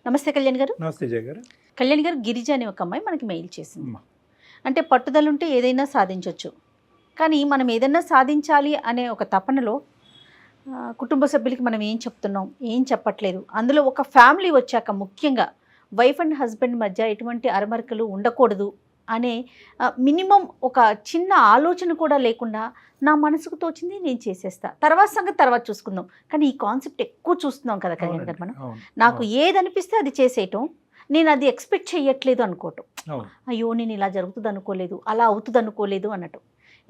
నమస్తే కళ్యాణ్ గారు. నమస్తే జయ గారు. కళ్యాణ్ గారు, గిరిజ అనే ఒక అమ్మాయి మనకి మెయిల్ చేసింది. అంటే పట్టుదల ఉంటే ఏదైనా సాధించవచ్చు, కానీ మనం ఏదైనా సాధించాలి అనే ఒక తపనలో కుటుంబ సభ్యులకి మనం ఏం చెప్తున్నాం, ఏం చెప్పట్లేదు. అందులో ఒక ఫ్యామిలీ వచ్చాక ముఖ్యంగా వైఫ్ అండ్ హస్బెండ్ మధ్య ఎటువంటి అరమరికలు ఉండకూడదు అనే మినిమం ఒక చిన్న ఆలోచన కూడా లేకుండా నా మనసుకు తోచింది నేను చేసేస్తా, తర్వాత సంగతి తర్వాత చూసుకుందాం. కానీ ఈ కాన్సెప్ట్ ఎక్కువ చూస్తున్నాం కదా కళ్యాణ్ గారు. మనం నాకు ఏది అనిపిస్తే అది చేసేయటం, నేను అది ఎక్స్పెక్ట్ చేయట్లేదు అనుకోవటం. అయ్యో నేను ఇలా జరుగుతుంది అనుకోలేదు, అలా అవుతుంది అనుకోలేదు అన్నట్టు.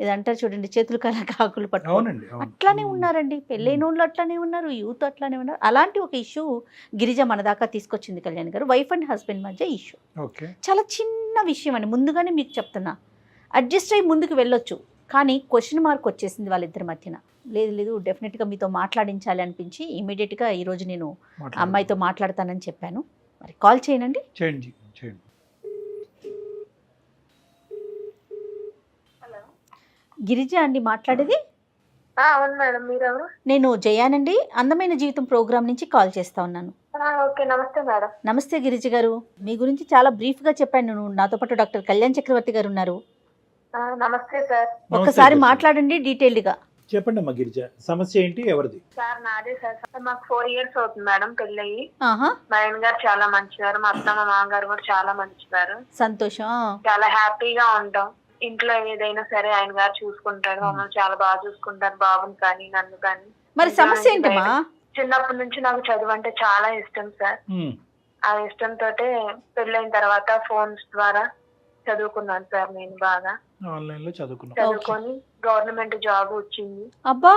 ఇదంటారు చూడండి, చేతులు కల కాకులు పట్టుకోండి, అట్లానే ఉన్నారండి. పెళ్ళైనోళ్ళు అట్లానే ఉన్నారు, యూత్ అట్లానే ఉన్నారు. అలాంటి ఒక ఇష్యూ గిరిజ మన దాకా తీసుకొచ్చింది కళ్యాణ్ గారు. వైఫ్ అండ్ హస్బెండ్ మధ్య ఇష్యూ చాలా చిన్న విషయం అండి. ముందుగానే మీకు చెప్తున్నా, అడ్జస్ట్ అయ్యి ముందుకు వెళ్ళొచ్చు, కానీ క్వశ్చన్ మార్క్ వచ్చేసింది వాళ్ళిద్దరి మధ్యన. లేదు డెఫినెట్గా మీతో మాట్లాడించాలి అనిపించి ఇమీడియట్గా ఈరోజు నేను అమ్మాయితో మాట్లాడతానని చెప్పాను. మరి కాల్ చేయండి. గిరిజ అండి మాట్లాడేది? అవును మేడం, మీరెవరు? నేను జయానండి, అందమైన జీవితం ప్రోగ్రామ్ నుంచి కాల్ చేస్తా ఉన్నాను. ఓకే, నమస్తే మేడం. నమస్తే గిరిజ గారు, మీ గురించి చాలా బ్రీఫ్గా చెప్పాను. నాతో పాటు డాక్టర్ కళ్యాణ్ చక్రవర్తి గారు ఉన్నారు. నమస్తే సార్. ఒక్కసారి మాట్లాడండి డీటెయిల్డ్గా. చెప్పండి అమ్మా గిరిజ, సమస్య ఏంటి, ఎవరిది? సార్ నాదే సార్. మాకు 4 years అవుతుంది మేడం పెళ్ళయి. మా ఆయన గారు చాలా మంచివారు, మా అత్త మా మామగారు కూడా చాలా మంచివారు. సంతోషం. చాలా హ్యాపీగా ఉంటాం. ఇంట్లో ఏదైనా సరే ఆయన గారు చూసుకుంటారు, మమ్మల్ని చాలా బాగా చూసుకుంటారు, బాబుని కానీ నన్ను కానీ. మరి సమస్య ఏంటమ్మా? చిన్నప్పటి నుంచి నాకు చదువు అంటే చాలా ఇష్టం సార్. ఆ ఇష్టంతో పెళ్ళైన తర్వాత ఫోన్స్ ద్వారా చదువుకున్నాను సార్. నేను బాగా ఆన్లైన్ లో చదువుకొని గవర్నమెంట్ జాబ్ వచ్చింది. అబ్బా,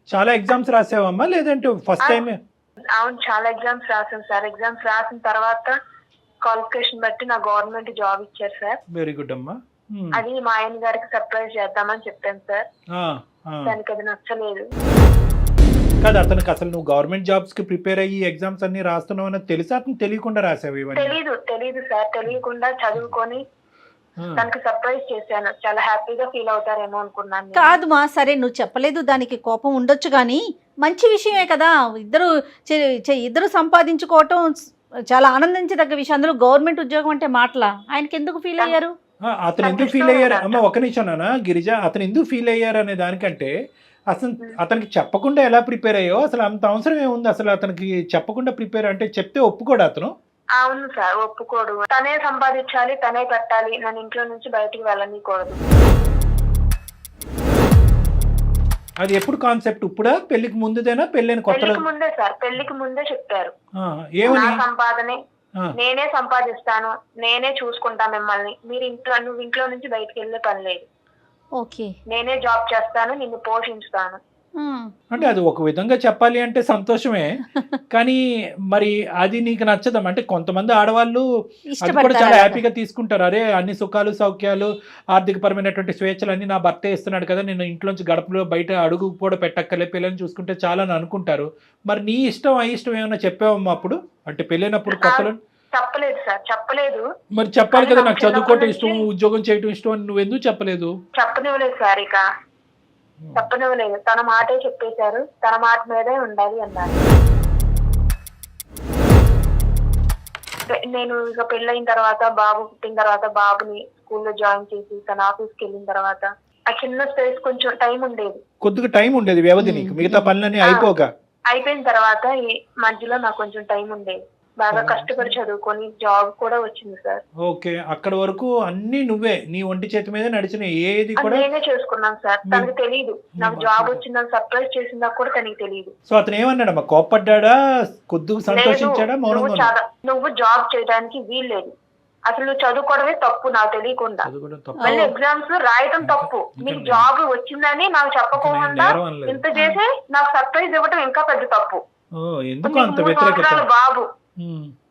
చాలా ఎగ్జామ్స్ రాసావమ్మా లేదంటే ఫస్ట్ టైం? అవును, చాలా ఎగ్జామ్స్ రాసాను సార్. ఎగ్జామ్స్ రాసిన తర్వాత క్వాలిఫికేషన్ బట్టి నా గవర్నమెంట్ జాబ్ ఇచ్చారు సార్. వెరీ గుడ్ అమ్మా. అది మా ఆయన గారికి సర్ప్రైజ్ చేద్దామని చెప్పాను సార్. దానికి అది నచ్చలేదు. కాదు, అతనికి అసలు నువ్వు గవర్నమెంట్ జాబ్స్ కి ప్రిపేర్ అయ్యి ఎగ్జామ్స్ అన్ని రాస్తున్నావు అని తెలుసా? అతను తెలియకుండా రాసావు ఇవన్నీ? తెలీదు సార్. తెలియకుండా చదువుకొని దానికి సర్ప్రైజ్ చేశాను. చాలా హ్యాపీగా ఫీల్ అవుతారేమో అనుకున్నాను. కాదు మా, సరే నువ్వు చెప్పలేదు, దానికి కోపం ఉండొచ్చు, కానీ మంచి విషయమే కదా. ఇద్దరు సంపాదించుకోవటం చాలా ఆనందించదగ్గ విషయం. అందులో గవర్నమెంట్ ఉద్యోగం అంటే మాటలా? ఆయనకి ఎందుకు ఫీల్ అయ్యారు? అతను ఎందుకు ఫీల్ అయ్యారు అమ్మ? ఒక నిమిషం నాన్న గిరిజ, అతను ఎందుకు ఫీల్ అయ్యారు అనే దానికంటే అసలు అతనికి చెప్పకుండా ఎలా ప్రిపేర్ అయ్యో, అసలు అంత అవసరం ఏముంది? అసలు అతనికి చెప్పకుండా ప్రిపేర్ అంటే చెప్తే ఒప్పుకోడు అతను? అవును సార్, ఒప్పుకోడు. తనే సంపాదించాలి, తనే పెట్టాలి, నన్ను ఇంట్లో నుంచి బయటికి వెళ్ళనీకూడదు. అది ఎప్పుడు కాన్సెప్ట్? ఇప్పుడా, పెళ్లికి ముందుదేనా? పెళ్ళైన కొత్తలో? ముందే సార్, పెళ్లికి ముందే చెప్పారు. ఏమని? సంపాదనే నేనే సంపాదిస్తాను, నేనే చూసుకుంటా మిమ్మల్ని, నువ్వు ఇంట్లో నుంచి బయటికి వెళ్ళే పని లేదు, నేనే జాబ్ చేస్తాను, నిన్ను పోషిస్తాను. అంటే అది ఒక విధంగా చెప్పాలి అంటే సంతోషమే, కానీ మరి అది నీకు నచ్చదం అంటే కొంతమంది ఆడవాళ్ళు అది కూడా చాలా హ్యాపీగా తీసుకుంటారు. అరే అన్ని సుఖాలు సౌఖ్యాలు ఆర్థికపరమైనటువంటి స్వేచ్ఛలు అన్ని నా భర్తే ఇస్తున్నాడు కదా, నేను ఇంట్లోంచి గడపలో బయట అడుగు కూడా పెట్టక్కర్లే, పిల్లల్ని చూసుకుంటే చాలా అని అనుకుంటారు. మరి నీ ఇష్టం అయిష్టం ఏమన్నా చెప్పావమ్మా అప్పుడు? అంటే పెళ్ళైనప్పుడు కొత్తలో? చెప్పలేదు సార్, చెప్పలేదు. మరి చెప్పాలి కదా, నాకు చదువుకోవటం ఇష్టం, ఉద్యోగం చేయటం ఇష్టం అని నువ్వు ఎందుకు చెప్పలేదు? చెప్పనివ్వలేదు సార్, ఇక చెప్పనివ్వలేదు. తన మాటే చెప్పేశారు, తన మాట మీదే ఉండాలి అన్నారు. నేను ఇక పెళ్ళైన తర్వాత, బాబు పుట్టిన తర్వాత, బాబుని స్కూల్లో జాయిన్ చేసి తన ఆఫీస్కి వెళ్ళిన తర్వాత ఆ చిన్న స్పేస్ కొంచెం టైం ఉండేది, కొద్దిగా టైం ఉండేది వ్యవధి నీకు, మిగతా పనులన్నీ అయిపోయిన తర్వాత ఈ మధ్యలో నాకు కొంచెం టైం ఉండేది. బాగా కష్టపడి చదువుకొని జాబ్ కూడా వచ్చింది సార్. ఓకే, అక్కడ వరకు అన్ని నువ్వే నీ ఒంటి చేతి మీద నడిచిన ఏది కూడా నేనే చేసుకున్నాను సార్. తనకు తెలియదు నాకు జాబ్ వచ్చిందని సర్ప్రైజ్ చేసిందా కూడా తనకి తెలియదు. సో అతను ఏమన్నాడమ్మా, కోప్పడ్డా, కొద్దిగా సంతోషించాడా, నువ్వు జాబ్ చేయడానికి వీల్లేదు, అసలు నువ్వు చదువుకోవడమే తప్పు, నాకు తెలియకుండా మళ్ళీ ఎగ్జామ్స్ రాయటం తప్పు, నీకు జాబ్ వచ్చిందని నాకు చెప్పకుండా ఇంత చేసి నాకు సర్ప్రైజ్ ఇవ్వటం ఇంకా పెద్ద తప్పు. బాబు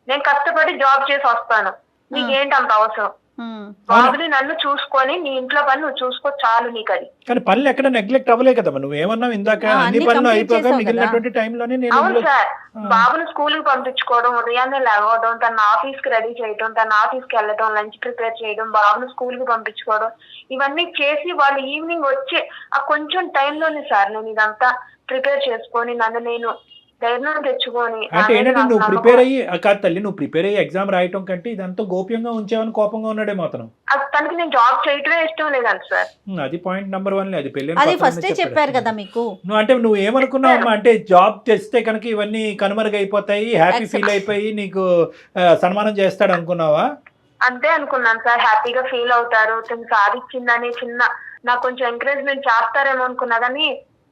నేను కష్టపడి జాబ్ చేసి వస్తాను, నీకేంటి అంత అవసరం? బాబుని నన్ను చూసుకొని నీ ఇంట్లో పని నువ్వు చూసుకో చాలు, నీకు అది. కానీ పనులు ఎక్కడ నెగ్లెక్ట్ అవ్వలే కదా, నువ్వు ఏమన్నావు ఇందాక, అన్ని పనులు అయిపోగా మిగిలినటువంటి టైంలోనే. అవును సార్, బాబుని స్కూల్ కి పంపించుకోవడం, ఉదయాన్నే లేవడం, తన ఆఫీస్ కి రెడీ చేయడం, తన ఆఫీస్ కి వెళ్ళడం, లంచ్ ప్రిపేర్ చేయడం, బాబుని స్కూల్ కి పంపించుకోవడం, ఇవన్నీ చేసి వాళ్ళు ఈవినింగ్ వచ్చే ఆ కొంచెం టైంలోనే సార్ నేను ఇదంతా ప్రిపేర్ చేసుకొని నన్ను నేను ధైర్యం తెచ్చుకొని అంటే ఏంటంటే నువ్వు ప్రిపేర్ అయ్యి కాదు తల్లి, నువ్వు ప్రిపేర్ అయ్యి ఎగ్జామ్ రాయటం కంటే ఇదంతా గోప్యంగా ఉంచావని కోపంగా ఉన్నాడేమో అతను. తనకి నేను జాబ్ చేయటమే ఇష్టం లేదండి సార్. అది పాయింట్ నెంబర్ 1. అది పెళ్లి అది ఫస్టే చెప్పారు కదా మీకు. నువ్వు అంటే నువ్వు ఏమనుకున్నావు అమ్మా, అంటే జాబ్ చేస్తే కనుక ఇవన్నీ కనుమరుగైపోతాయి, హ్యాపీ ఫీల్ అయిపోయి నీకు సన్మానం చేస్తాడు అనుకున్నావా? అంతే అనుకున్నాను సార్. హ్యాపీగా ఫీల్ అవుతారు, తను సాధించిందని చిన్న నాకు కొంచెం ఎంకరేజ్మెంట్ చేస్తారేమో అనుకున్నా, కానీ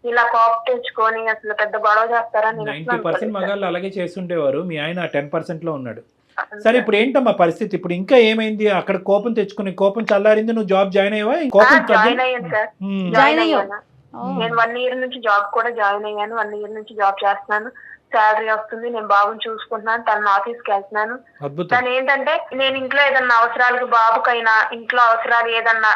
ఇలా కాప్ తెచ్చుకొని అసలు పెద్ద గొడవ చేస్తారని 90% మగాళ్ళు అలాగే చేస్తుండేవారు. మీ ఆయన 10% లో ఉన్నాడు. సరే ఇప్పుడు ఏంటమ్మా పరిస్థితి? ఇప్పుడు ఇంకా ఏమైంది? అక్కడ కోపం తెచ్చుకుని కోపం చల్లారింది, నువ్వు జాబ్ జాయిన్ అయ్యావా? జాయిన్ అయ్యాను సార్, జాయిన్ అయ్యాను. నేను 1 year నుంచి జాబ్ కూడా జాయిన్ అయ్యాను. 1 year నుంచి జాబ్ చేస్తున్నాను, శాలరీ వస్తుంది, నేను బాబుని చూసుకుంటున్నాను, తన ఆఫీస్కి వెళ్తున్నాను. తను ఏంటంటే నేను ఇంట్లో ఏదన్నా అవసరాలకు, బాబుకైనా ఇంట్లో అవసరాలు ఏదన్నా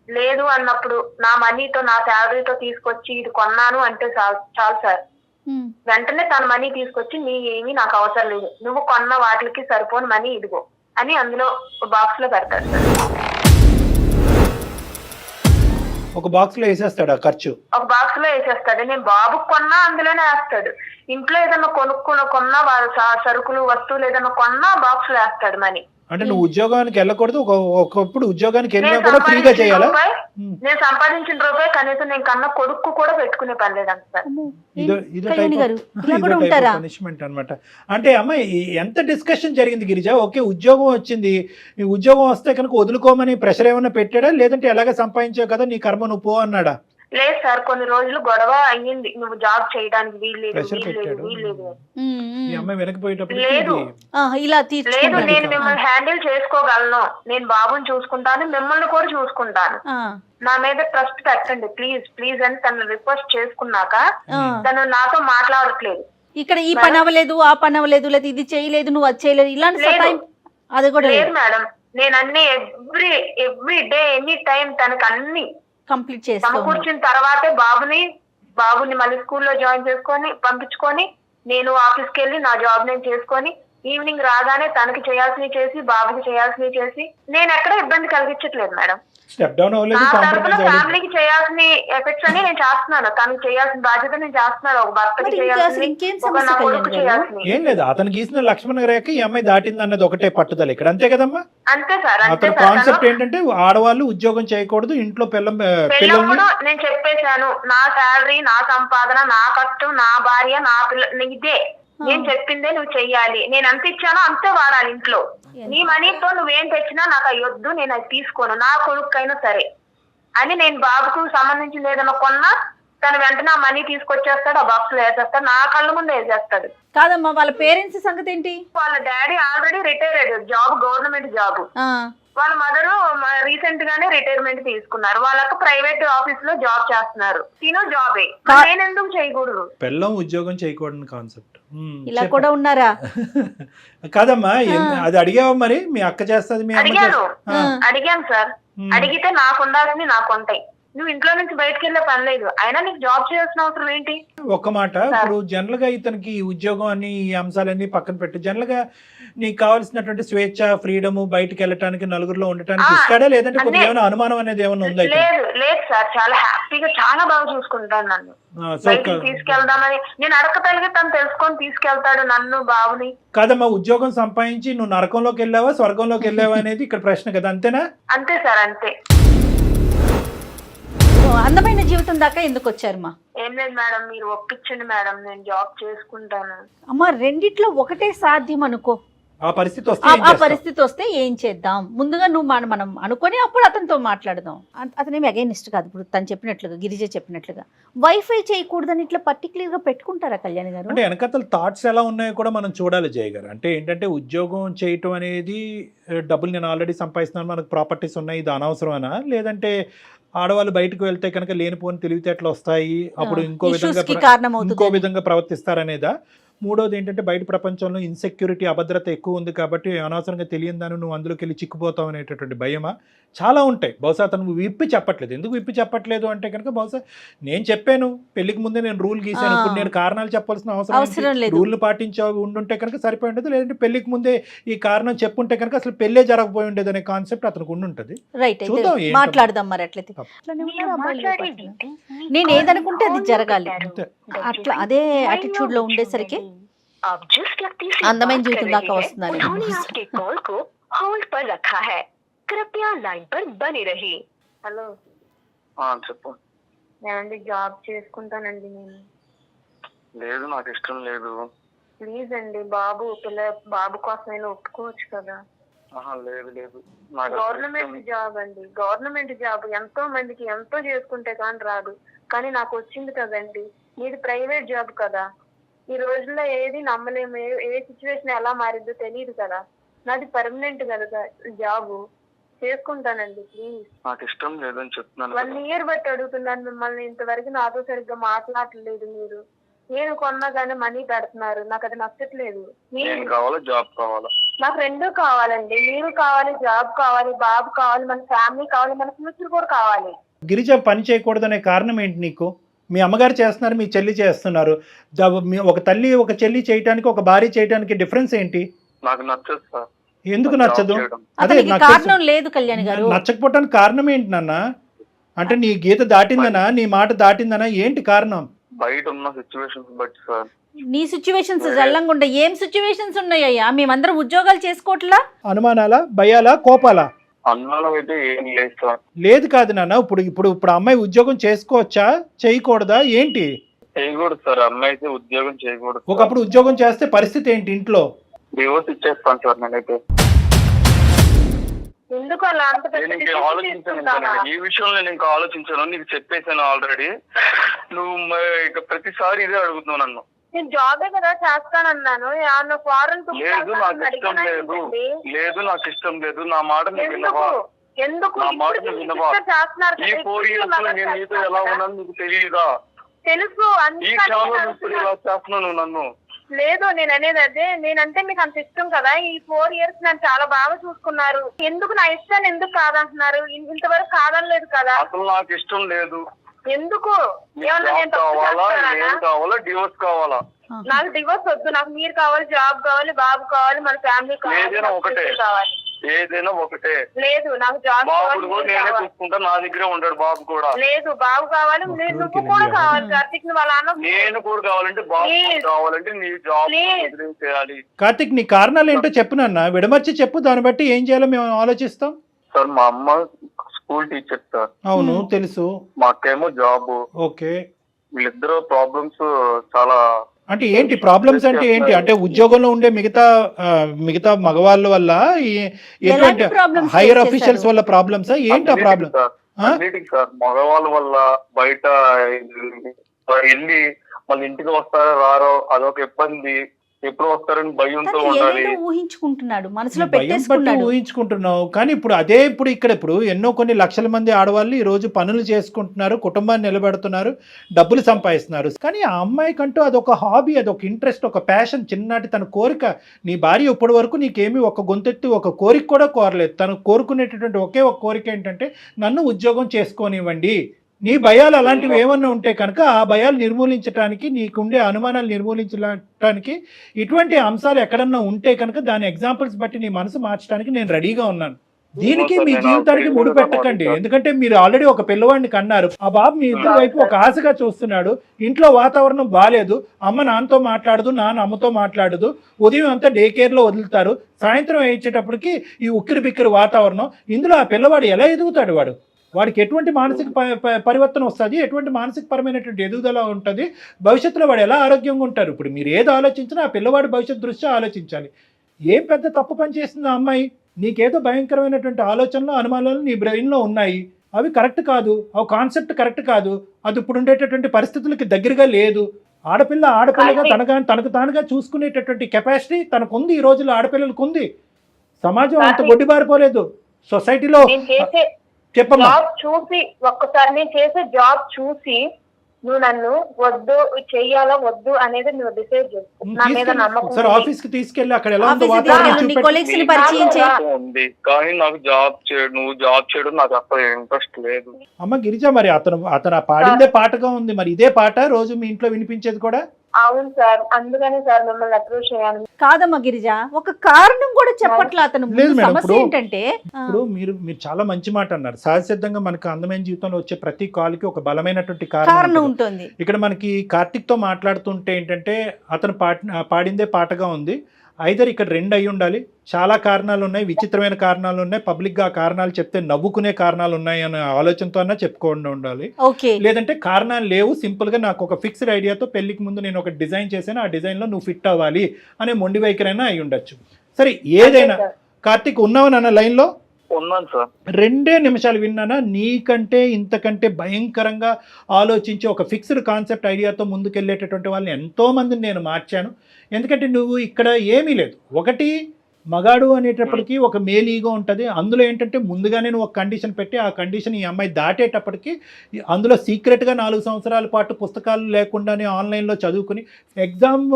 లేదు అన్నప్పుడు నా మనీతో నా శాలరీతో తీసుకొచ్చి ఇది కొన్నాను అంటే చాలు సార్. వెంటనే తన మనీ తీసుకొచ్చి నీ ఏమీ నాకు అవసరం లేదు, నువ్వు కొన్న వాటికి సరిపోని మనీ ఇదిగో అని అందులో బాక్స్ లో పెడతాడు సార్. ఒక బాక్స్ లో వేసేస్తాడు ఆ ఖర్చు, ఒక బాక్స్ లో వేసేస్తాడు. నేను బాబుకు కొన్నా అందులోనే వేస్తాడు. ఇంట్లో ఏదన్నా కొన్నా సరుకులు వస్తువులు ఏదన్నా కొన్నా బాక్స్ లో వేస్తాడు మనీ. అంటే నువ్వు ఉద్యోగానికి వెళ్ళకూడదు, ఒకప్పుడు ఉద్యోగానికి వెళ్ళినా కూడా ఫ్రీగా చేయాలా? నేను సంపాదించిన రూపాయి కనీసం నేను కన్నా కొడుకు కూడా పెట్టుకునే పని లేదంట సార్. పనిష్మెంట్ అనమాట. అంటే అమ్మాయి ఎంత డిస్కషన్ జరిగింది గిరిజ? ఓకే ఉద్యోగం వచ్చింది, ఈ ఉద్యోగం వస్తే కనుక వదులుకోమని ప్రెషర్ ఏమైనా పెట్టాడా, లేదంటే ఎలాగ సంపాదించావు కదా నీ కర్మ నువ్వు పో అన్నాడా? లేదు సార్, కొన్ని రోజులు గొడవ అయ్యింది, నువ్వు జాబ్ చేయడానికి వీల్లేదు. లేదు నేను మిమ్మల్ని హ్యాండిల్ చేసుకోగలను, నేను బాబుని చూసుకుంటాను, మిమ్మల్ని కూడా చూసుకుంటాను, నా మీద ట్రస్ట్ పెట్టండి ప్లీజ్ ప్లీజ్ అని తను రిక్వెస్ట్ చేసుకున్నాక తను నాతో మాట్లాడట్లేదు. ఇక్కడ ఈ పని అవ్వలేదు, ఆ పని అవ్వలేదు, లేదా ఇది చేయలేదు, నువ్వు అది చేయలేదు, ఇలాంటి అది కూడా లేదు మేడం. నేను అన్ని ఎవ్రీ డే ఎనీ టైం తనకు అన్ని కంప్లీట్ చేసి సమకూర్చిన తర్వాతే బాబుని మళ్ళీ స్కూల్లో జాయిన్ చేసుకొని పంపించుకొని నేను ఆఫీస్కి వెళ్ళి నా జాబ్ నేను చేసుకొని ఈవినింగ్ రాగానే తనకి చేయాల్సినవి చేసి బాబుకి చేయాల్సినవి చేసి నేను ఎక్కడ ఇబ్బంది కలిగించట్లేదు మేడం. ఫ్యామిలీకి చేయాల్సిన ఎఫెక్ట్స్ అని నేను చేస్తున్నాను, తనకి చేయాల్సిన బాధ్యత నేను చేస్తున్నాను, ఒక భర్తకి చేయాల్సిన, ఒక నా కొడుకు చేయాల్సిన. ఏం లేదు, అతను గీసిన లక్ష్మణ రేఖ ఈ అమ్మాయి దాటింది అన్నది ఒకటే పట్టుదల ఇక్కడ, అంతే కదమ్మా? అంతే సార్. అతని కాన్సెప్ట్ ఏంటంటే ఆడవాళ్ళు ఉద్యోగం చేయకూడదు, ఇంట్లో పిల్లలు నేను చెప్పేశాను, నా శాలరీ, నా సంపాదన, నా కష్టం, నా భార్య, నా పిల్ల, ఇదే నేను చెప్పిందే నువ్వు చెయ్యాలి, నేను ఎంత ఇచ్చానో అంతే వాడాలి ఇంట్లో, నీ మనీతో నువ్వేం తెచ్చినా నాకు అయ్యొద్దు, నేను అది తీసుకోను, నా కొడుకైనా సరే అని. నేను బాబుకు సంబంధించింది ఏదైనా కొన్నా తను వెంటనే ఆ మనీ తీసుకొచ్చేస్తాడు, ఆ బాక్స్ లో వేసేస్తాడు, నా కళ్ళ ముందు వేసేస్తాడు. కాదమ్మా వాళ్ళ పేరెంట్స్ సంగతి ఏంటి? వాళ్ళ డాడీ ఆల్రెడీ రిటైర్ అయ్యాడు, జాబ్ గవర్నమెంట్ జాబ్. వాళ్ళ మదర్ రీసెంట్ గానే రిటైర్మెంట్ తీసుకున్నారు, వాళ్ళకి ప్రైవేట్ ఆఫీస్ లో జాబ్ చేస్తున్నారు, తిను జాబే, నేను ఎందుకు చేయకూడదు? పిల్లం ఉద్యోగం చేయకూడదు కాన్సెప్ట్ ఇలా కూడా ఉన్నారా? కాదమ్మా అది అడిగావా మరి? మీ అక్క చేస్తుంది? అడిగాను సార్. అడిగితే నాకు ఉండాల్సింది నాకు ఉంటాయి, నువ్వు ఇంట్లో నుంచి బయటకు వెళ్ళే పని లేదు, అయినా నీకు జాబ్ చేయాల్సిన అవసరం ఏంటి? ఒక్క మాట, ఇప్పుడు జనరల్ గా ఇతనికి ఉద్యోగం అని ఈ అంశాలన్నీ పక్కన పెట్టి జనరల్ గా నీకు కావాల్సినటువంటి స్వేచ్ఛ, ఫ్రీడమ్, బయటకు వెళ్ళటానికి, నలుగురిలో ఉండటానికి ఇస్తాడా, లేదంటే కొన్ని ఏమైనా అనుమానం అనేది ఏమైనా ఉందా? లేదు సార్, చాలా హ్యాపీగా చాలా బాగా చూసుకుంటాను నన్ను, తీసుకెళ్దామని నేను అడగగలిగే తను తెలుసుకొని తీసుకెళ్తాడు నన్ను బాబుని. కాదమ్మా ఉద్యోగం సంపాదించి నువ్వు నరకంలోకి వెళ్ళావా స్వర్గంలోకి వెళ్ళావా అనేది ఇక్కడ ప్రశ్న కదా, అంతేనా? అంతే సార్, అంతే. అందమైన జీవితం దాకా ఎందుకు వచ్చారమ్మా? ఏం లేదు మేడం, మీరు ఒప్పించండి మేడం, నేను జాబ్ చేసుకుంటాను. అమ్మా రెండిట్లో ఒకటే సాధ్యం అనుకో, ఆ పరిస్థితి వస్తే ఏం చేద్దాం? ముందుగా నువ్వు మనం అనుకొని అప్పుడు అతనితో మాట్లాడదాం. అతనేమి అగైనిస్ట్ కాదు. ఇప్పుడు తను చెప్పినట్లుగా, గిరిజ చెప్పినట్లుగా వైఫై చేయకూడదని ఇట్లా పర్టికులర్ గా పెట్టుకుంటారా కళ్యాణ్ గారు? అంటే వెనకతల థాట్స్ ఎలా ఉన్నాయో కూడా మనం చూడాలి జయ గారు. అంటే ఏంటంటే ఉద్యోగం చేయటం అనేది డబ్బులు నేను ఆల్రెడీ సంపాదిస్తున్నాను, మనకు ప్రాపర్టీస్ ఉన్నాయి, ఇది అనవసరమేనా, లేదంటే ఆడవాళ్ళు బయటకు వెళ్తే కనుక లేనిపోని తెలివితేటలు వస్తాయి, అప్పుడు ఇంకో విధంగా ప్రవర్తిస్తారనేదా? మూడోది ఏంటంటే బయట ప్రపంచంలో ఇన్సెక్యూరిటీ, అభద్రత ఎక్కువ ఉంది కాబట్టి అనవసరంగా తెలియని దాన్ని నువ్వు అందులోకి వెళ్ళి చిక్కుపోతావు అనేటటువంటి భయమా? చాలా ఉంటాయి. బహుశా అతను విప్పి చెప్పట్లేదు. ఎందుకు విప్పి చెప్పట్లేదు అంటే కనుక బహుశా నేను చెప్పాను పెళ్లికి ముందే, నేను రూల్ గీసాను, ఇప్పుడు నేను కారణాలు చెప్పాల్సిన అవసరం లేదు, రూల్ పాటించావు ఉండుంటే కనుక సరిపోయి ఉండదు, లేదంటే పెళ్లికి ముందే ఈ కారణం చెప్పుంటే కనుక అసలు పెళ్లే జరగబోయి ఉండేది అనే కాన్సెప్ట్ అతనికి ఉండుంటది. మాట్లాడదాం మరి. అట్లయితే నేను ఏదనుకుంటే అది జరగాలి. అంతే. అట్లా అదే యాటిట్యూడ్ లో ఉండేసరికి అందమైన జీవితం దాకా వస్తున్నారు. హలో చెప్పు. ఏమండి జాబ్ చేసుకుంటానండి నేను. లేదు నాకు ఇష్టం లేదు. ప్లీజ్ అండి బాబు కోసమైనా ఒప్పుకోవచ్చు కదా. లేదు లేదు నాకు గవర్నమెంట్ జాబ్ అండి, గవర్నమెంట్ జాబ్ ఎంతో మందికి ఎంతో చేసుకుంటే కానీ రాదు, కానీ నాకు వచ్చింది కదండి. మీది ప్రైవేట్ జాబ్ కదా. ఈ రోజుల్లో ఏది నమ్మలేము, ఏ సిచ్యువేషన్ ఎలా మారిందో తెలియదు కదా. నాది పర్మనెంట్ కదా జాబ్, చేసుకుంటానండి ప్లీజ్. నాకు ఇష్టం లేదని చెప్తున్నాను. 1 year బట్టి అడుగుతున్నాను మిమ్మల్ని, ఇంతవరకు నాతో సరిగ్గా మాట్లాడలేదు మీరు. నేను కొన్నా కానీ మనీ పెడుతున్నారు, నాకు అది నచ్చట్లేదు. నేను కావాలా జాబ్ కావాలా? నాకు రెండూ కావాలండి. మీరు కావాలి, జాబ్ కావాలి, బాబు కావాలి, మన ఫ్యామిలీ కావాలి, మన ఫ్యూచర్ కూడా కావాలి. గిరిజ పని చేయకూడదనే కారణం ఏంటి నీకు? మీ అమ్మగారు చేస్తున్నారు, మీ చెల్లి చేస్తున్నారు. ఒక తల్లి ఒక చెల్లి చేయటానికి ఒక భార్య చేయటానికి డిఫరెన్స్ ఏంటి? నాకు నచ్చదు సార్. ఎందుకు నచ్చదు? అదే అతనికి నాకు కారణం లేదు కళ్యాణ్ గారు. నచ్చకపోవటానికి కారణం ఏంటి నాన్న? అంటే నీ గీత దాటిందనా, నీ మాట దాటిందనా, ఏంటి కారణం? బయట ఉన్న సిచ్యువేషన్స్ బట్టి సార్. నీ సిచ్యువేషన్స్ జల్లంగా ఉండే ఏం సిచ్యువేషన్స్ ఉన్నాయ్యా? మేమందరం ఉద్యోగాలు చేసుకోవట్లా? అనుమానాలా, భయాలా, కోపాలా? అనుమానం అయితే ఏం లేదు సార్. లేదు కాదు నాన్న, ఇప్పుడు అమ్మాయి ఉద్యోగం చేసుకోవచ్చా, చేయకూడదా, ఏంటి? చేయకూడదు సార్, అమ్మాయి అయితే ఉద్యోగం చేయకూడదు. ఒకప్పుడు ఉద్యోగం చేస్తే పరిస్థితి ఏంటి ఇంట్లో? డివోర్స్ ఇచ్చేస్తాను సార్ నేనైతే. ఎందుకు అలా అంత పెద్ద నేను ఇంకా decision ఆలోచించాను. తీసుకుంటావా? ఈ విషయంలో నేను ఇంకా ఆలోచించాను, నీకు చెప్పేసాను ఆల్రెడీ. నువ్వు ఇక ప్రతిసారి ఇదే అడుగుతున్నావు నన్ను. నేను జాబే కదా చేస్తానన్నాను. ఏమన్నా ఫారెన్ లేదు నాకు ఇష్టం లేదు, లేదు నాకు ఇష్టం లేదు. నా మాట నువ్వు వినవా? ఎందుకు నా మాట నువ్వు వినవా? ఈ 4 years లో నేను నీతో ఎలా ఉన్నాను నీకు తెలియదా? తెలుసు. ఈ క్షణంలో నువ్వు ఇలా చేస్తున్నావు నువ్వు నన్ను. లేదు నేను అనేది అదే, నేనంటే మీకు అంత ఇష్టం కదా. ఈ 4 years నన్ను చాలా బాగా చూసుకున్నారు. ఎందుకు నా ఇష్టాన్ని ఎందుకు కాదంటున్నారు? ఇంతవరకు కాదనలేదు కదా. అసలు నాకు ఇష్టం లేదు. ఎందుకు? కావాలా డివోర్స్ కావాలా? నాకు డివోర్స్ వద్దు. నాకు మీరు కావాలి, జాబ్ కావాలి, బాబు కావాలి, మన ఫ్యామిలీ ఏదైనా ఒకటే కావాలి. ఏదైనా ఒకటే. లేదు నాకు జాబ్ బాబు కూడా నేనే చూసుకుంటా, నా దగ్గరే ఉంటాడు బాబు కూడా. లేదు బాబు కావాలి, నువ్వు కూడా కావాలి. కార్తీక్ వాళ్ళ అన్న నేను కూడా కావాలంటే బాబు కావాలంటే నీ జాబ్ చేయాలి. కార్తిక్ నీ కారణాలు ఏంటో చెప్పు నాన్న, విడమర్చి చెప్పు, దాన్ని బట్టి ఏం చేయాలో మేము ఆలోచిస్తాం. సార్ మా అమ్మ స్కూల్ టీచర్ సార్. అవును తెలుసు. మా అక్కేమో జాబ్. ఓకే. వీళ్ళిద్దరు ప్రాబ్లమ్స్ చాలా. అంటే ఏంటి ప్రాబ్లమ్స్ అంటే ఏంటి? అంటే ఉద్యోగంలో ఉండే మిగతా మగవాళ్ళ వల్ల ఎటువంటి హైయర్ అఫీషియల్స్ వల్ల ప్రాబ్లమ్స్ ఏంటి? ఆ ప్రాబ్లం అన్నిటికి సార్, మగవాళ్ళ వల్ల బయట వెళ్ళి మళ్ళీ ఇంటికి వస్తారో రారో అదొక ఇబ్బంది. ఎప్పుడు వస్తారని భయంతో ఉండాలి. ఊహించుకుంటున్నాడు, మనసులో భయం పట్టి ఊహించుకుంటున్నావు. కానీ ఇప్పుడు ఎన్నో కొన్ని లక్షల మంది ఆడవాళ్ళు ఈ రోజు పనులు చేసుకుంటున్నారు, కుటుంబాన్ని నిలబెడుతున్నారు, డబ్బులు సంపాదిస్తున్నారు. కానీ ఆ అమ్మాయికంటూ అదొక హాబీ, అదొక ఇంట్రెస్ట్, ఒక ప్యాషన్, చిన్ననాటి తన కోరిక. నీ భార్య ఇప్పటి వరకు నీకేమీ ఒక గొంతెత్తి ఒక కోరిక కూడా కోరలేదు. తను కోరుకునేటటువంటి ఒకే ఒక కోరిక ఏంటంటే నన్ను ఉద్యోగం చేసుకోనివ్వండి. నీ భయాలు అలాంటివి ఏమన్నా ఉంటే కనుక ఆ భయాలు నిర్మూలించడానికి, నీకుండే అనుమానాలు నిర్మూలించడానికి, ఇటువంటి అంశాలు ఎక్కడన్నా ఉంటే కనుక దాని ఎగ్జాంపుల్స్ బట్టి నీ మనసు మార్చడానికి నేను రెడీగా ఉన్నాను. దీనికి మీ జీవితానికి ముడిపెట్టకండి. ఎందుకంటే మీరు ఆల్రెడీ ఒక పిల్లవాడిని కన్నారు. ఆ బాబు మీ ఇద్దరు వైపు ఒక ఆశగా చూస్తున్నాడు. ఇంట్లో వాతావరణం బాగాలేదు, అమ్మ నాన్నతో మాట్లాడదు, నాన్న అమ్మతో మాట్లాడదు, ఉదయం అంతా డే కేర్లో వదులుతారు, సాయంత్రం వేయించేటప్పటికి ఈ ఉక్కిరి బిక్కిరి వాతావరణం. ఇందులో ఆ పిల్లవాడు ఎలా ఎదుగుతాడు? వాడికి ఎటువంటి మానసిక పరివర్తన వస్తుంది, ఎటువంటి మానసిక పరమైనటువంటి ఎదుగుదల ఉంటుంది, భవిష్యత్తులో వాడు ఎలా ఆరోగ్యంగా ఉంటారు? ఇప్పుడు మీరు ఏది ఆలోచించినా ఆ పిల్లవాడి భవిష్యత్తు దృష్ట్యా ఆలోచించాలి. ఏం పెద్ద తప్పు పని చేస్తుంది ఆ అమ్మాయి? నీకేదో భయంకరమైనటువంటి ఆలోచనలు, అనుమానాలు నీ బ్రెయిన్లో ఉన్నాయి, అవి కరెక్ట్ కాదు, అవి కాన్సెప్ట్ కరెక్ట్ కాదు, అది ఇప్పుడు ఉండేటటువంటి పరిస్థితులకి దగ్గరగా లేదు. ఆడపిల్లగా తనకు తానుగా చూసుకునేటటువంటి కెపాసిటీ తనకుంది. ఈ రోజుల్లో ఆడపిల్లలకు ఉంది. సమాజం అంత గొడ్డిబారిపోలేదు. సొసైటీలో చెప్పమ్మా. జాబ్ చూసి ఒక్కసారి నేను చేసే జాబ్ చూసి నువ్వు నన్ను వద్దు చెయ్యాలా వద్దు అనేది నువ్వు డిసైడ్ చేసుకో. నా మీద నమ్మకం ఆఫీస్ కి తీసుకెళ్ళి అక్కడ ఎలా ఉందో వాతావరణం ఉంది. కానీ నాకు నువ్వు జాబ్ చేయడం నాకు అసలు ఇంట్రెస్ట్ లేదు. అమ్మ గిరిజ, మరి అతను పాడిందే పాటగా ఉంది, మరి ఇదే పాట రోజు మీ ఇంట్లో వినిపించేది కూడా? అవును సార్, అందుకని సార్ మిమ్మల్ని అప్రోచ్ చేయాలి. కాదమ్మా గిరిజ, ఒక కారణం కూడా చెప్పట్లా అతను. లేదు మేడం, సమస్య ఇప్పుడు- ఏంటంటే ఇప్పుడు మీరు చాలా మంచి మాట అన్నారు. సహజసిద్ధంగా మనకు అందమైన జీవితంలో వచ్చే ప్రతి కాల్కి ఒక బలమైనటువంటి కారణం కారణం ఉంటుంది. ఉంటుంది. ఇక్కడ మనకి కార్తిక్ తో మాట్లాడుతుంటే ఏంటంటే అతను పాడిందే పాటగా ఉంది. ఐదర్ ఇక్కడ రెండు అయి ఉండాలి, చాలా కారణాలు ఉన్నాయి, విచిత్రమైన కారణాలు ఉన్నాయి, పబ్లిక్ గా ఆ కారణాలు చెప్తే నవ్వుకునే కారణాలు ఉన్నాయి అనే ఆలోచనతో అన్నా చెప్పుకోకుండా ఉండాలి. ఓకే, లేదంటే కారణాలు లేవు, సింపుల్ గా నాకు ఒక ఫిక్స్డ్ ఐడియాతో పెళ్లికి ముందు నేను ఒక డిజైన్ చేశాను, ఆ డిజైన్ లో నువ్వు ఫిట్ అవ్వాలి అనే మొండి వైఖరైనా అయి ఉండొచ్చు. సరే ఏదైనా, కార్తిక్ ఉన్నావు నాన్న లైన్ లో? ఉన్నాను సార్. 2 నిమిషాలు విన్నానా? నీకంటే ఇంతకంటే భయంకరంగా ఆలోచించి ఒక ఫిక్స్డ్ కాన్సెప్ట్ ఐడియాతో ముందుకెళ్ళేటటువంటి వాళ్ళని ఎంతో మందిని నేను మార్చాను. ఎందుకంటే నువ్వు ఇక్కడ ఏమీ లేదు. ఒకటి, మగాడు అనేటప్పటికీ ఒక మేల్ ఈగో ఉంటుంది. అందులో ఏంటంటే ముందుగానే నువ్వు ఒక కండిషన్ పెట్టి ఆ కండిషన్ ఈ అమ్మాయి దాటేటప్పటికి అందులో సీక్రెట్గా 4 సంవత్సరాల పాటు పుస్తకాలు లేకుండానే ఆన్లైన్లో చదువుకుని ఎగ్జామ్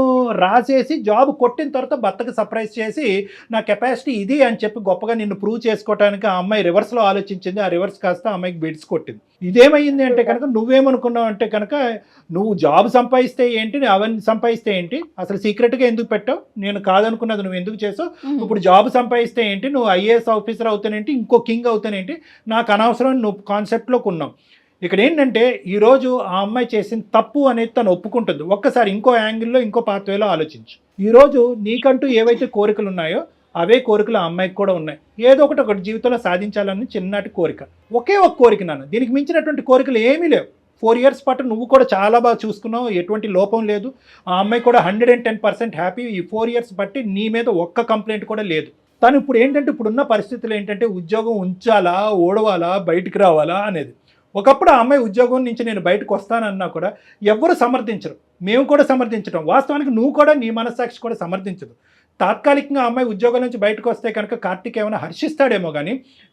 రాసేసి జాబ్ కొట్టిన తర్వాత భర్తకు సర్ప్రైజ్ చేసి నా కెపాసిటీ ఇది అని చెప్పి గొప్పగా నిన్ను ప్రూవ్ చేసుకోవడానికి ఆ అమ్మాయి రివర్స్లో ఆలోచించింది. ఆ రివర్స్ కాస్త ఆ అమ్మాయికి బిడ్స్ కొట్టింది. ఇదేమైంది అంటే కనుక నువ్వేమనుకున్నావు అంటే కనుక నువ్వు జాబ్ సంపాదిస్తే ఏంటి, అవన్నీ సంపాదిస్తే ఏంటి, అసలు సీక్రెట్గా ఎందుకు పెట్టావు, నేను కాదనుకున్నది నువ్వు ఎందుకు చేసావు, ఇప్పుడు జాబ్ సంపాదిస్తే ఏంటి, నువ్వు ఐఏఎస్ ఆఫీసర్ అవుతానేంటి, ఇంకో కింగ్ అవుతానేంటి, నాకు అనవసరం నువ్వు కాన్సెప్ట్లోకి ఉన్నావు. ఇక్కడ ఏంటంటే ఈరోజు ఆ అమ్మాయి చేసిన తప్పు అనేది తను ఒప్పుకుంటుంది. ఒక్కసారి ఇంకో యాంగిల్లో ఇంకో పాత్వేలో ఆలోచించు. ఈరోజు నీకంటూ ఏవైతే కోరికలు ఉన్నాయో అవే కోరికలు ఆ అమ్మాయికి కూడా ఉన్నాయి. ఏదో ఒకటి జీవితంలో సాధించాలని చిన్నటి కోరిక, ఒకే ఒక కోరిక నాన్న. దీనికి మించినటువంటి కోరికలు ఏమీ లేవు. 4 years పాటు నువ్వు కూడా చాలా బాగా చూసుకున్నావు, ఎటువంటి లోపం లేదు. ఆ అమ్మాయి కూడా 110% హ్యాపీ. ఈ 4 years బట్టి నీ మీద ఒక్క కంప్లైంట్ కూడా లేదు. తను ఇప్పుడు ఏంటంటే ఇప్పుడున్న పరిస్థితులు ఏంటంటే ఉద్యోగం ఉంచాలా, ఓడవాలా, బయటికి రావాలా అనేది. ఒకప్పుడు ఆ అమ్మాయి ఉద్యోగం నుంచి నేను బయటకు వస్తానన్నా కూడా ఎవ్వరు సమర్థించరు, మేము కూడా సమర్థించడం. వాస్తవానికి నువ్వు కూడా నీ మనస్సాక్షి కూడా సమర్థించదు. తాత్కాలికంగా అమ్మాయి ఉద్యోగం నుంచి బయటకు వస్తే కనుక కార్తిక్ ఏమైనా హర్షిస్తాడేమో కానీ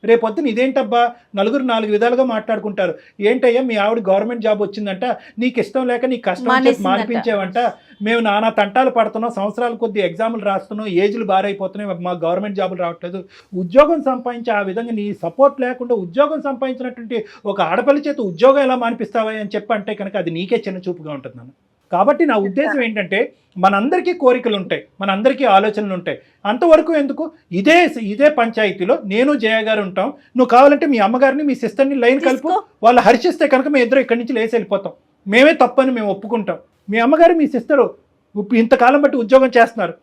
రేపొద్దున ఇదేంటబ్బా నలుగురు 4 విధాలుగా మాట్లాడుకుంటారు. ఏంటయ్యా మీ ఆవిడ గవర్నమెంట్ జాబ్ వచ్చిందంట, నీకు ఇష్టం లేక నీ కష్టం చేసి మానిపించేవంట, మేము నానా తంటాలు పడుతున్నాం, సంవత్సరాల కొద్ది ఎగ్జాములు రాస్తున్నాం, ఏజ్లు బారైపోతున్నాయి, మాకు గవర్నమెంట్ జాబులు రావట్లేదు. ఉద్యోగం సంపాదించి ఆ విధంగా నీ సపోర్ట్ లేకుండా ఉద్యోగం సంపాదించినటువంటి ఒక ఆడపల్లి చేత ఉద్యోగం ఎలా మానిపిస్తావా అని చెప్పి అంటే కనుక అది నీకే చిన్న చూపుగా ఉంటుంది నాన్న. కాబట్టి నా ఉద్దేశం ఏంటంటే మనందరికీ కోరికలు ఉంటాయి, మనందరికీ ఆలోచనలు ఉంటాయి. అంతవరకు ఎందుకు ఇదే పంచాయతీలో నేను జయ గారు ఉంటాం. నువ్వు కావాలంటే మీ అమ్మగారిని మీ సిస్టర్ని లైన్ కలుపు, వాళ్ళు హర్షిస్తే కనుక మేము ఇద్దరు ఇక్కడి నుంచి లేచి వెళ్ళిపోతాం. మేమే తప్పని మేము ఒప్పుకుంటాం. మీ అమ్మగారు మీ సిస్టరు ఇంతకాలం బట్టి ఉద్యోగం చేస్తున్నారు,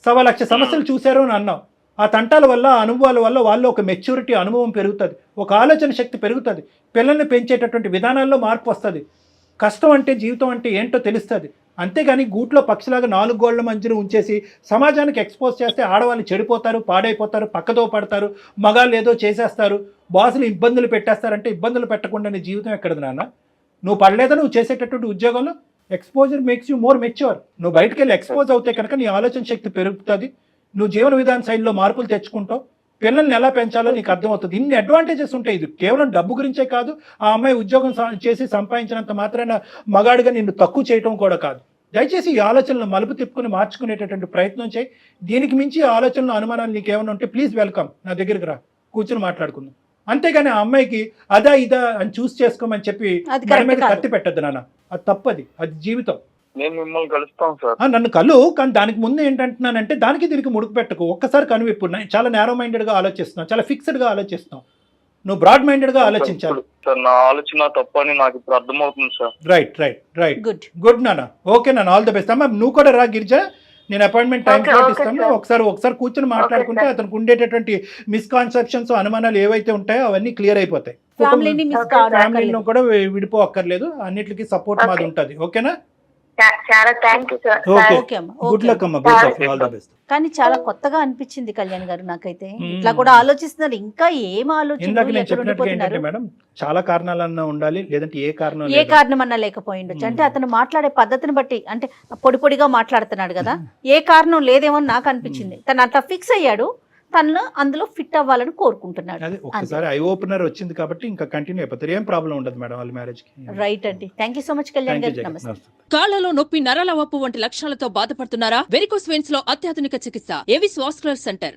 1,00,000 సమస్యలు చూశారు అని అన్నాం. ఆ తంటాల వల్ల, అనుభవాల వల్ల వాళ్ళు ఒక మెచ్యూరిటీ అనుభవం పెరుగుతుంది, ఒక ఆలోచన శక్తి పెరుగుతుంది, పిల్లల్ని పెంచేటటువంటి విధానాల్లో మార్పు వస్తుంది, కష్టం అంటే జీవితం అంటే ఏంటో తెలుస్తుంది. అంతేగాని గూట్లో పక్షిలాగా 4 గోళ్ల మధ్యన ఉంచేసి సమాజానికి ఎక్స్పోజ్ చేస్తే ఆడవాళ్ళు చెడిపోతారు, పాడైపోతారు, పక్కదో పడతారు, మగాళ్ళు ఏదో చేసేస్తారు, బాసులు ఇబ్బందులు పెట్టేస్తారంటే ఇబ్బందులు పెట్టకుండా నీ జీవితం ఎక్కడది నాన్న? నువ్వు పడలేదా నువ్వు చేసేటటువంటి ఉద్యోగంలో? Exposure makes you more mature. నువ్వు బయటకు వెళ్ళి ఎక్స్పోజ్ అవుతే కనుక నీ ఆలోచన శక్తి పెరుగుతుంది, నువ్వు జీవన విధాన శైలిలో మార్పులు తెచ్చుకుంటావు, పిల్లల్ని ఎలా పెంచాలో నీకు అర్థమవుతుంది. ఇన్ని అడ్వాంటేజెస్ ఉంటాయి. ఇది కేవలం డబ్బు గురించే కాదు, ఆ అమ్మాయి ఉద్యోగం చేసి సంపాదించినంత మాత్రాన మగాడిగా నిన్ను తక్కువ చేయటం కూడా కాదు. దయచేసి ఈ ఆలోచనలు మలుపు తిప్పుకుని మార్చుకునేటటువంటి ప్రయత్నం చేయి. దీనికి మించి ఆలోచనలు, అనుమానాలు నీకు ఏమైనా ఉంటే ప్లీజ్ వెల్కమ్, నా దగ్గరికి రా, కూర్చొని మాట్లాడుకుందాం. అంతేగాని ఆ అమ్మాయికి అదా ఇదా అని చూస్ చేసుకోమని చెప్పి దాని మీద కత్తి పెట్టద్దు నాన్న, అది తప్పది, అది జీవితం. నేను మిమ్మల్ని కలుస్తాను సార్. నన్ను కలు, కానీ దానికి ముందు ఏంటంటున్నానంటే దానికి దీనికి ముడుకు పెట్టకు. ఒక్కసారి కనువిప్పు. చాలా నేరో మైండెడ్గా ఆలోచిస్తున్నావు, చాలా ఫిక్స్డ్గా ఆలోచిస్తున్నావు. నువ్వు బ్రాడ్ మైండెడ్గా ఆలోచించాలి సార్. నా ఆలోచన తప్పు అని నాకు ఇప్పుడు అర్థమవుతుంది సార్. రైట్ గుడ్ నాన్న. ఓకే నాన్న, ఆల్ ద బెస్ట్. అమ్మా నువ్వు కూడా రా గిరిజ, నేను అపాయింట్మెంట్ టైం స్లాట్ ఇస్తాను. ఒకసారి కూర్చొని మాట్లాడుకుంటే అతనికి ఉండేటటువంటి మిస్కాన్సెప్షన్స్, అనుమానాలు ఏవైతే ఉంటాయో అవన్నీ క్లియర్ అయిపోతాయి. ఫ్యామిలీలో కూడా విడిపోక్కర్లేదు, అన్నిటికీ సపోర్ట్ మాది ఉంటుంది. ఓకేనా? చాలా thank you sir. Good luck అమ్మా, ఆల్ ద బెస్ట్. కానీ చాలా కొత్తగా అనిపించింది కళ్యాణ్ గారు నాకైతే. ఇట్లా కూడా ఆలోచిస్తున్నారు, ఇంకా ఏం ఇందాక నేను చెప్పినట్టుగా ఏంటంటే మేడం చాలా కారణాలన్నా ఉండాలి, లేదంటే ఏ కారణం అన్నా లేకపోయి ఉండొచ్చు. అంటే అతను మాట్లాడే పద్ధతిని బట్టి, అంటే పొడిగా మాట్లాడుతున్నాడు కదా, ఏ కారణం లేదేమో నాకు అనిపించింది. తను అట్లా ఫిక్స్ అయ్యాడు, తను అందులో ఫిట్ అవ్వాలని కోరుకుంటున్నాడు. అదే ఒక్కసారి ఐ ఓపెనర్ వచ్చింది కాబట్టి ఇంకా కంటిన్యూ అయిపోతారు, ఏం ప్రాబ్లం ఉండదు మేడం వాళ్ళ మ్యారేజ్ కి. రైట్ అండి, thank you so much Kalyan గారు. నమస్తే. కాళ్లలో నొప్పి, నరాల వాపు వంటి లక్షణాలతో బాధపడుతున్నారా? వెరికోస్ వెయిన్స్ లో అత్యాధునిక చికిత్స ఏవిస్ వాస్కులర్ సెంటర్.